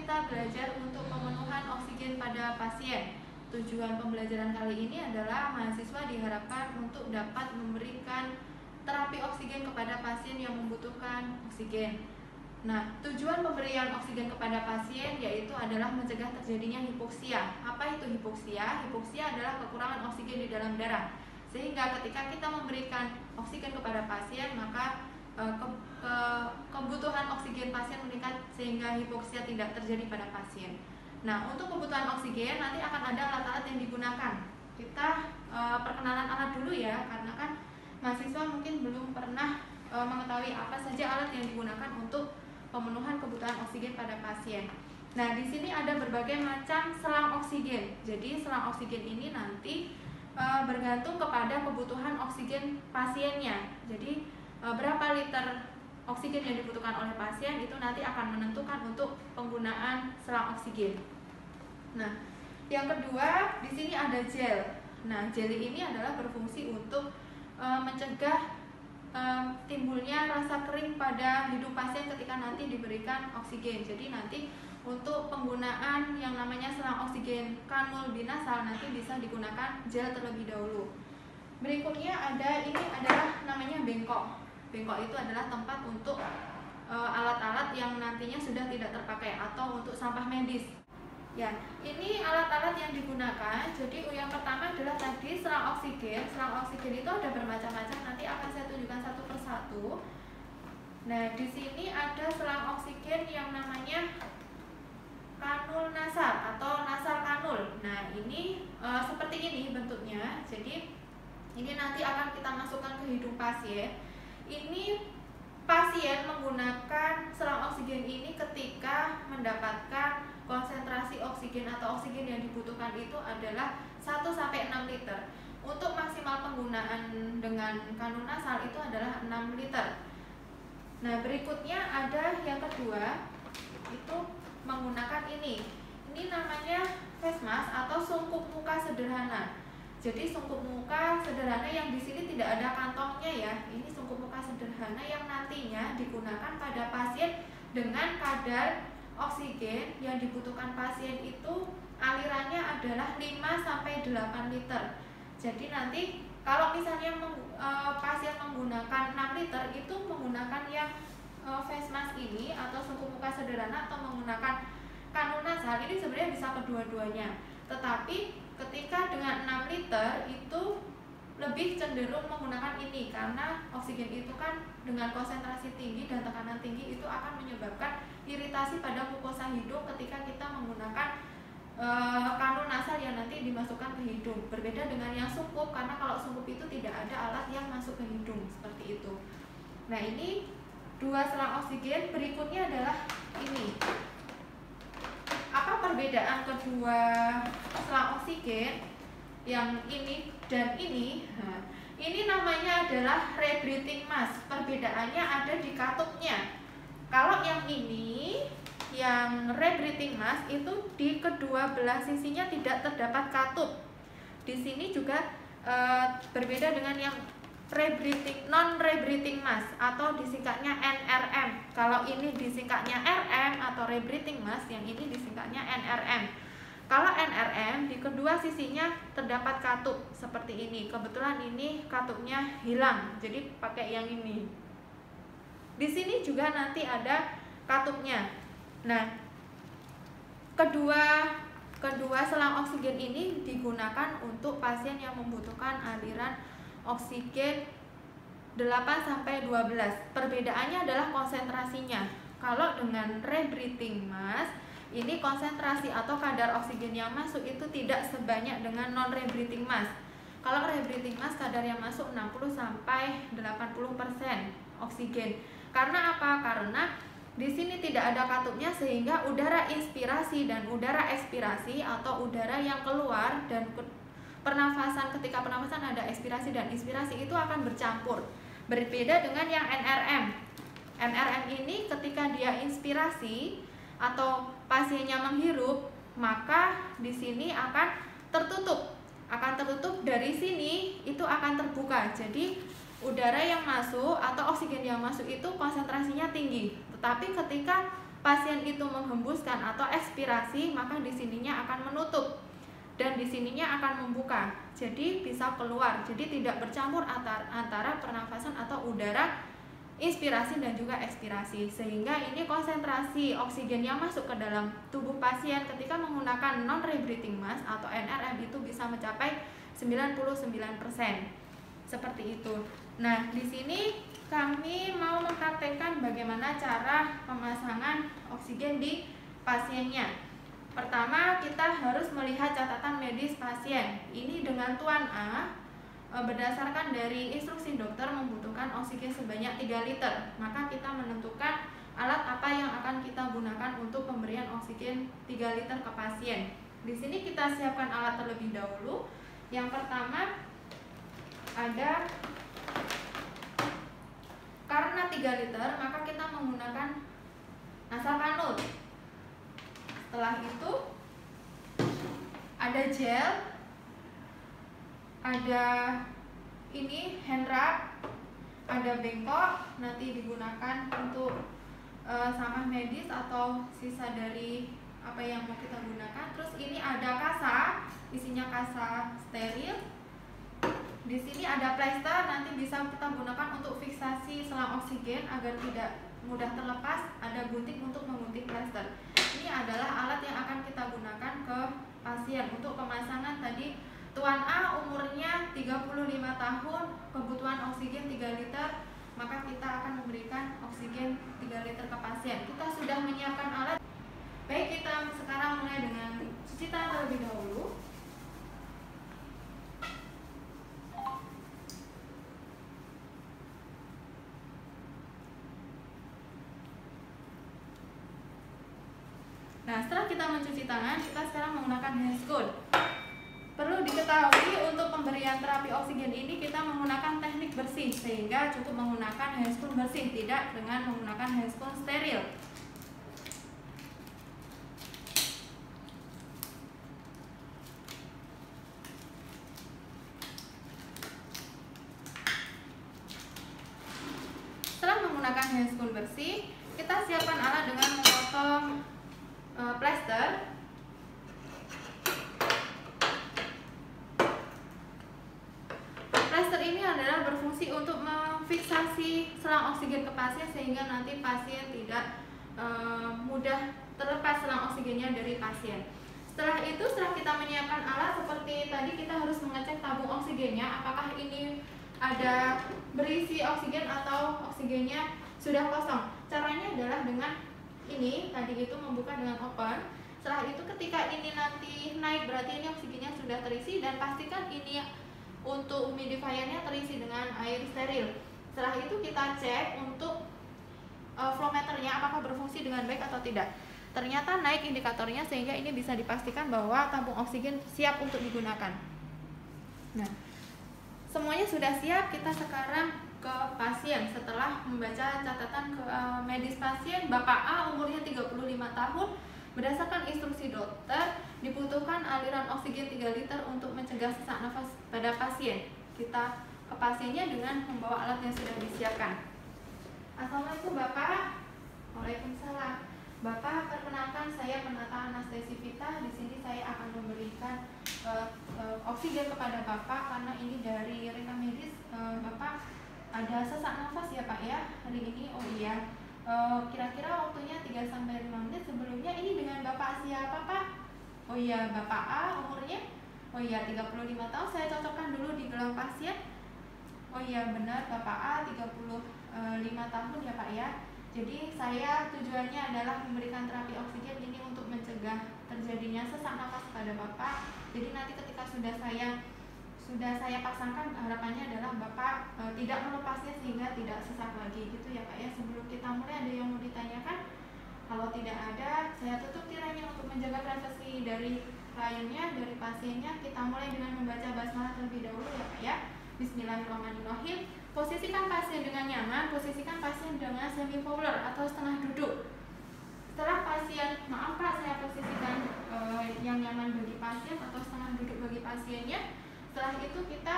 kita belajar untuk pemenuhan oksigen pada pasien. Tujuan pembelajaran kali ini adalah mahasiswa diharapkan untuk dapat memberikan terapi oksigen kepada pasien yang membutuhkan oksigen. Nah, tujuan pemberian oksigen kepada pasien yaitu adalah mencegah terjadinya hipoksia. Apa itu hipoksia? Hipoksia adalah kekurangan oksigen di dalam darah. Sehingga ketika kita memberikan oksigen kepada pasien, maka kebutuhan oksigen pasien meningkat sehingga hipoksia tidak terjadi pada pasien. Nah, untuk kebutuhan oksigen nanti akan ada alat-alat yang digunakan. Kita perkenalan alat dulu ya, karena kan mahasiswa mungkin belum pernah mengetahui apa saja alat yang digunakan untuk pemenuhan kebutuhan oksigen pada pasien. Nah, di sini ada berbagai macam selang oksigen. Jadi, selang oksigen ini nanti bergantung kepada kebutuhan oksigen pasiennya. Jadi, berapa liter oksigen yang dibutuhkan oleh pasien itu nanti akan menentukan untuk penggunaan selang oksigen. Nah, yang kedua di sini ada gel. Nah, gel ini adalah berfungsi untuk mencegah timbulnya rasa kering pada hidung pasien ketika nanti diberikan oksigen. Jadi nanti untuk penggunaan yang namanya selang oksigen kanul binasal nanti bisa digunakan gel terlebih dahulu. Berikutnya ada ini adalah namanya bengkok. Bengkok itu adalah tempat untuk alat-alat yang nantinya sudah tidak terpakai atau untuk sampah medis. Ya, ini alat-alat yang digunakan. Jadi yang pertama adalah tadi selang oksigen. Selang oksigen itu ada bermacam-macam. Nanti akan saya tunjukkan satu persatu. Nah, di sini ada selang oksigen yang namanya kanul nasal atau nasal kanul. Nah, ini seperti ini bentuknya. Jadi ini nanti akan kita masukkan ke hidung pasien. Ini pasien menggunakan selang oksigen ini ketika mendapatkan konsentrasi oksigen atau oksigen yang dibutuhkan itu adalah 1-6 liter. Untuk maksimal penggunaan dengan kanul nasal itu adalah 6 liter. Nah, berikutnya ada yang kedua, itu menggunakan ini. Ini namanya face mask atau sungkup muka sederhana. Jadi sungkup muka sederhana yang di sini tidak ada kantongnya ya. Ini sungkup muka sederhana yang nantinya digunakan pada pasien dengan kadar oksigen yang dibutuhkan pasien itu alirannya adalah 5-8 liter. Jadi nanti kalau misalnya pasien menggunakan 6 liter itu menggunakan yang face mask ini atau sungkup muka sederhana atau menggunakan kanul nasal ini sebenarnya bisa kedua-duanya. Tetapi ketika dengan 6 liter itu lebih cenderung menggunakan ini karena oksigen itu kan dengan konsentrasi tinggi dan tekanan tinggi itu akan menyebabkan iritasi pada mukosa hidung ketika kita menggunakan kanul nasal yang nanti dimasukkan ke hidung. Berbeda dengan yang sungkup karena kalau sungkup itu tidak ada alat yang masuk ke hidung seperti itu. Nah, ini dua selang oksigen. Berikutnya adalah ini. Apa perbedaan kedua selang oksigen yang ini dan ini? Nah, ini namanya adalah rebreathing mask. Perbedaannya ada di katupnya. Kalau yang ini, yang rebreathing mask itu di kedua belah sisinya tidak terdapat katup. Di sini juga berbeda dengan yang non-rebreathing mask atau disingkatnya NRM. Kalau ini disingkatnya RM atau rebreathing mask, yang ini disingkatnya NRM. Kalau NRM di kedua sisinya terdapat katup seperti ini. Kebetulan ini katupnya hilang, jadi pakai yang ini. Di sini juga nanti ada katupnya. Nah, kedua selang oksigen ini digunakan untuk pasien yang membutuhkan aliran oksigen 8-12. Perbedaannya adalah konsentrasinya. Kalau dengan rebreathing mask, ini konsentrasi atau kadar oksigen yang masuk itu tidak sebanyak dengan non-rebreathing mask. Kalau rebreathing mask kadar yang masuk 60-80% oksigen. Karena apa? Karena di sini tidak ada katupnya sehingga udara inspirasi dan udara ekspirasi atau udara yang keluar dan pernafasan, ketika pernafasan ada ekspirasi dan inspirasi itu akan bercampur. Berbeda dengan yang NRM. NRM ini ketika dia inspirasi atau pasiennya menghirup, maka di sini akan tertutup. Dari sini itu akan terbuka. Jadi udara yang masuk atau oksigen yang masuk itu konsentrasinya tinggi. Tetapi ketika pasien itu menghembuskan atau ekspirasi, maka di sininya akan menutup dan di sininya akan membuka. Jadi bisa keluar. Jadi tidak bercampur antara pernafasan atau udara inspirasi dan juga ekspirasi, sehingga ini konsentrasi oksigen yang masuk ke dalam tubuh pasien ketika menggunakan non-rebreathing mask atau NRM itu bisa mencapai 99%. Seperti itu. Nah, di sini kami mau mempraktekkan bagaimana cara pemasangan oksigen di pasiennya. Pertama, kita harus melihat catatan medis pasien. Ini dengan Tuan A, berdasarkan dari instruksi dokter membutuhkan oksigen sebanyak 3 liter. Maka kita menentukan alat apa yang akan kita gunakan untuk pemberian oksigen 3 liter ke pasien. Di sini kita siapkan alat terlebih dahulu. Yang pertama ada, karena 3 liter maka kita menggunakan nasal kanul. Setelah itu ada gel, ada ini hand wrap, ada bengkok, nanti digunakan untuk sampah medis atau sisa dari apa yang mau kita gunakan. Terus ini ada kasa, isinya kasa steril. Di sini ada plester, nanti bisa kita gunakan untuk fiksasi selang oksigen agar tidak mudah terlepas. Ada gunting untuk menggunting plester. Ini adalah alat yang akan kita gunakan ke pasien. Untuk pemasangan tadi Tuan A umurnya 35 tahun, kebutuhan oksigen 3 liter, maka kita akan memberikan oksigen 3 liter ke pasien. Kita sudah menyiapkan alat. Baik, kita sekarang mulai dengan cuci tangan terlebih dahulu. Nah, setelah kita mencuci tangan, kita sekarang menggunakan handscoon. Perlu diketahui untuk pemberian terapi oksigen ini kita menggunakan teknik bersih, sehingga cukup menggunakan handscoon bersih, tidak dengan menggunakan handscoon steril. Setelah menggunakan handscoon bersih, kita siapkan alat dengan memotong plester. Plester ini adalah berfungsi untuk memfiksasi selang oksigen ke pasien sehingga nanti pasien tidak mudah terlepas selang oksigennya dari pasien. Setelah itu, setelah kita menyiapkan alat seperti tadi, kita harus mengecek tabung oksigennya apakah ini ada berisi oksigen atau oksigennya sudah kosong. Caranya adalah dengan ini tadi itu membuka dengan open. Setelah itu ketika ini nanti naik berarti ini oksigennya sudah terisi, dan pastikan ini untuk humidifiernya terisi dengan air steril. Setelah itu kita cek untuk flow meternya apakah berfungsi dengan baik atau tidak. Ternyata naik indikatornya sehingga ini bisa dipastikan bahwa tabung oksigen siap untuk digunakan. Nah, semuanya sudah siap, kita sekarang ke pasien. Setelah membaca catatan medis pasien, Bapak A umurnya 35 tahun, berdasarkan instruksi dokter dibutuhkan aliran oksigen 3 liter untuk mencegah sesak nafas pada pasien. Kita ke pasiennya dengan membawa alat yang sudah disiapkan. Assalamualaikum Bapak. Waalaikumsalam. Bapak, perkenalkan saya penata anestesi Vita. Di sini saya akan memberikan oksigen kepada Bapak karena ini dari rekam medis Bapak ada sesak nafas ya Pak ya hari ini. Oh iya, kira-kira waktunya 3-5 menit. Sebelumnya ini dengan Bapak siapa Pak? Oh iya, Bapak A umurnya? Oh iya, 35 tahun. Saya cocokkan dulu di gelang pasien. Oh iya benar, Bapak A 35 tahun ya Pak ya. Jadi saya tujuannya adalah memberikan terapi oksigen ini untuk mencegah terjadinya sesak nafas pada Bapak. Jadi nanti ketika sudah saya pasangkan, harapannya adalah Bapak tidak melepasnya sehingga tidak sesak lagi gitu ya Pak ya. Sebelum kita mulai, ada yang mau ditanyakan? Kalau tidak ada, saya tutup tiranya untuk menjaga privasi dari kliennya, dari pasiennya. Kita mulai dengan membaca basmalah terlebih dahulu ya Pak ya. Bismillahirrahmanirrahim. Posisikan pasien dengan nyaman, posisikan pasien dengan semi fowler atau setengah duduk. Setelah pasien, maaf Pak, saya posisikan yang nyaman bagi pasien atau setengah duduk bagi pasiennya. Setelah itu kita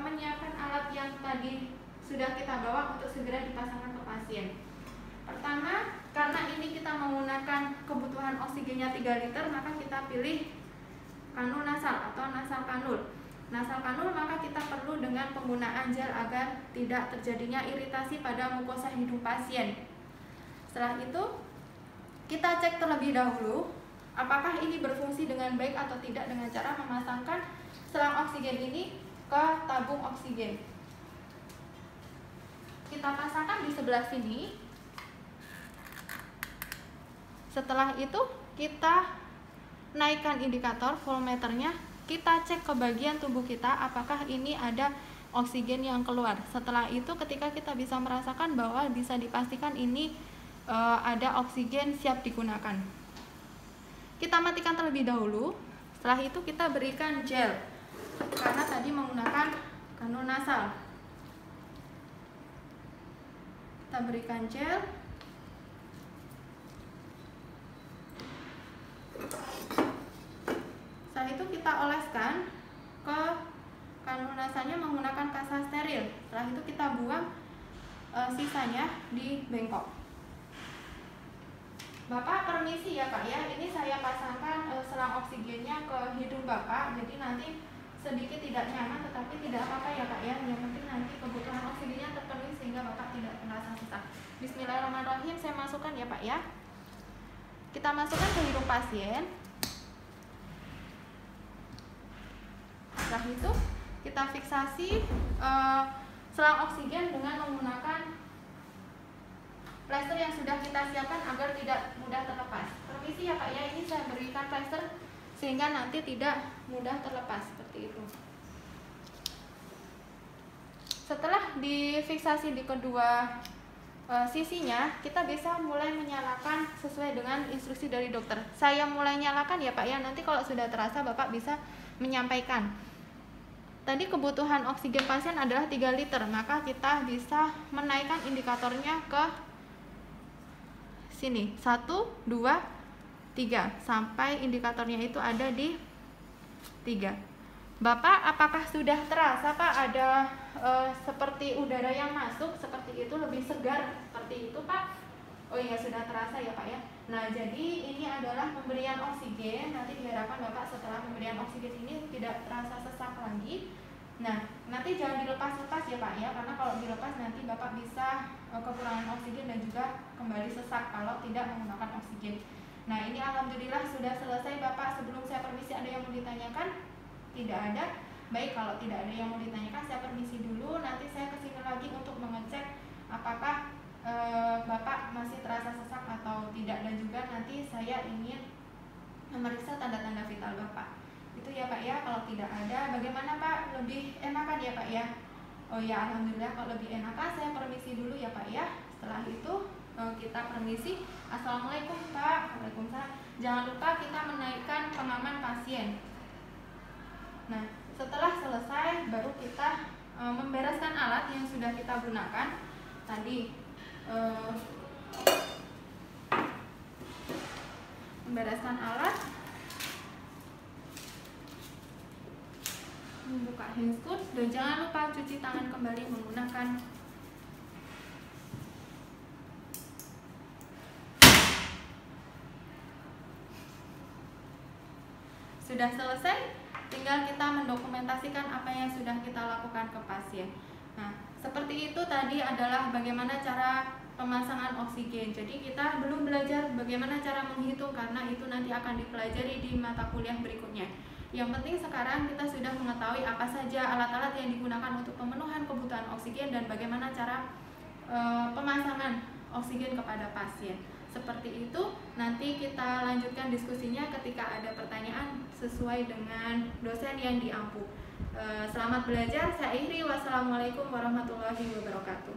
menyiapkan alat yang tadi sudah kita bawa untuk segera dipasangkan ke pasien. Pertama, karena ini kita menggunakan kebutuhan oksigennya 3 liter, maka kita pilih kanul nasal atau nasal kanul. Nasal kanul maka kita perlu dengan penggunaan gel agar tidak terjadinya iritasi pada mukosa hidung pasien. Setelah itu, kita cek terlebih dahulu apakah ini berfungsi dengan baik atau tidak dengan cara memasangkan selang oksigen ini ke tabung oksigen. Kita pasangkan di sebelah sini. Setelah itu kita naikkan indikator voltmeternya, kita cek ke bagian tubuh kita apakah ini ada oksigen yang keluar. Setelah itu ketika kita bisa merasakan bahwa bisa dipastikan ini ada oksigen siap digunakan, kita matikan terlebih dahulu. Setelah itu kita berikan gel, karena tadi menggunakan kanul nasal. Kita berikan gel. Setelah itu kita oleskan ke kanul nasalnya menggunakan kasa steril. Setelah itu kita buang sisanya di bengkok. Bapak permisi ya Pak ya, ini saya pasangkan selang oksigennya ke hidung Bapak, jadi nanti sedikit tidak nyaman tetapi tidak apa-apa ya Pak ya. Yang penting nanti kebutuhan oksigennya terpenuhi sehingga Bapak tidak merasa sesak. Bismillahirrahmanirrahim, saya masukkan ya Pak ya. Kita masukkan ke hidung pasien. Setelah itu kita fiksasi selang oksigen dengan menggunakan plester yang sudah kita siapkan agar tidak mudah terlepas. Permisi ya Pak ya, ini saya berikan plester sehingga nanti tidak mudah terlepas seperti itu. Setelah difiksasi di kedua sisinya, kita bisa mulai menyalakan sesuai dengan instruksi dari dokter. Saya mulai nyalakan ya Pak ya, nanti kalau sudah terasa Bapak bisa menyampaikan. Tadi kebutuhan oksigen pasien adalah 3 liter, maka kita bisa menaikkan indikatornya ke sini 1, 2, 3 sampai indikatornya itu ada di 3. Bapak apakah sudah terasa Pak ada seperti udara yang masuk seperti itu, lebih segar seperti itu Pak? Oh iya, sudah terasa ya Pak ya. Nah, jadi ini adalah pemberian oksigen. Nanti diharapkan Bapak setelah pemberian oksigen ini tidak terasa sesak lagi. Nah, nanti jangan dilepas-lepas ya Pak ya, karena kalau dilepas nanti Bapak bisa kekurangan oksigen dan juga kembali sesak kalau tidak menggunakan oksigen. Nah, ini alhamdulillah sudah selesai Bapak. Sebelum saya permisi, ada yang mau ditanyakan? Tidak ada. Baik, kalau tidak ada yang mau ditanyakan, saya permisi dulu. Nanti saya kesini lagi untuk mengecek apakah Bapak masih terasa sesak atau tidak, dan juga nanti saya ingin memeriksa tanda-tanda vital Bapak. Itu ya Pak ya. Kalau tidak ada, bagaimana Pak? Lebih enakan ya Pak ya? Oh ya, alhamdulillah kalau lebih enakan. Saya permisi dulu ya Pak ya. Setelah itu kita permisi. Assalamualaikum Pak. Waalaikumsalam. Jangan lupa kita menaikkan pengaman pasien. Nah, setelah selesai baru kita membereskan alat yang sudah kita gunakan tadi. Membereskan alat, membuka handscoot, dan jangan lupa cuci tangan kembali menggunakan sudah selesai, tinggal kita mendokumentasikan apa yang sudah kita lakukan ke pasien. Nah, seperti itu tadi adalah bagaimana cara pemasangan oksigen. Jadi kita belum belajar bagaimana cara menghitung karena itu nanti akan dipelajari di mata kuliah berikutnya. Yang penting sekarang kita sudah mengetahui apa saja alat-alat yang digunakan untuk pemenuhan kebutuhan oksigen dan bagaimana cara pemasangan oksigen kepada pasien. Seperti itu, nanti kita lanjutkan diskusinya ketika ada pertanyaan sesuai dengan dosen yang diampu. Selamat belajar, saya Ihri. Wassalamualaikum warahmatullahi wabarakatuh.